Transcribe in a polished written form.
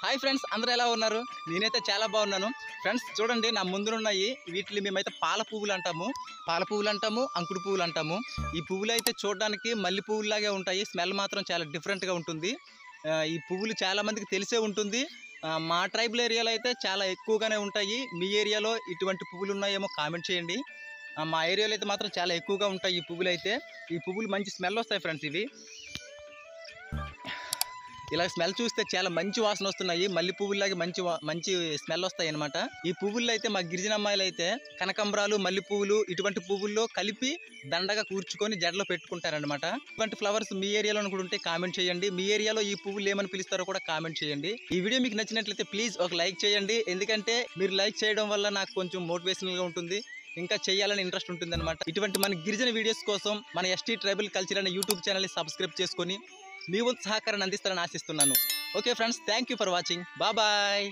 Hi friends, అందరూ ఎలా ఉన్నారు? నేనైతే చాలా బాగున్నాను. ఫ్రెండ్స్ చూడండి, నా ముందున్నాయి వీటిని మేమైతే పాల పువ్వులు అంటాము, అంకుడు పువ్వులు అంటాము. ఈ పువ్వులు అయితే చూడడానికి మల్లి పువ్వులాగే ఉంటాయి. స్మెల్ మాత్రం చాలా డిఫరెంట్గా ఉంటుంది. ఈ పువ్వులు చాలా మందికి తెలిసే ఉంటుంది. మా ట్రైబల్ ఏరియాలో అయితే చాలా ఎక్కువగానే ఉంటాయి. మీ ఏరియాలో ఇటువంటి పువ్వులు ఉన్నాయేమో కామెంట్ చేయండి. మా ఏరియాలో అయితే మాత్రం చాలా ఎక్కువగా ఉంటాయి ఈ పువ్వులు అయితే. ఈ పువ్వులు మంచి స్మెల్ వస్తాయి ఫ్రెండ్స్. ఇవి ఇలా స్మెల్ చూస్తే చాలా మంచి వాసన వస్తున్నాయి. మల్లి పువ్వులాగా మంచి స్మెల్ వస్తాయి అనమాట. ఈ పువ్వుల్లో అయితే మా గిరిజన అమ్మాయిలు అయితే కనకంబరాలు, మల్లి పువ్వులు ఇటువంటి పువ్వుల్లో కలిపి దండగా కూర్చుకొని జడలో పెట్టుకుంటారనమాట. ఇటువంటి ఫ్లవర్స్ మీ ఏరియాలో కూడా ఉంటే కామెంట్ చేయండి. మీ ఏరియాలో ఈ పువ్వులు ఏమని పిలుస్తారో కూడా కామెంట్ చేయండి. ఈ వీడియో మీకు నచ్చినట్లయితే ప్లీజ్ ఒక లైక్ చేయండి. ఎందుకంటే మీరు లైక్ చేయడం వల్ల నాకు కొంచెం మోటివేషనల్ గా ఉంటుంది, ఇంకా చేయాలని ఇంట్రెస్ట్ ఉంటుంది అనమాట. ఇటువంటి మన గిరిజన వీడియోస్ కోసం మన ఎస్టీ ట్రైబల్ కల్చర్ అనే యూట్యూబ్ ఛానల్ని సబ్స్క్రైబ్ చేసుకొని మీ వంతు సహకారాన్ని అందిస్తారని ఆశిస్తున్నాను. Okay friends, thank you for watching. Bye.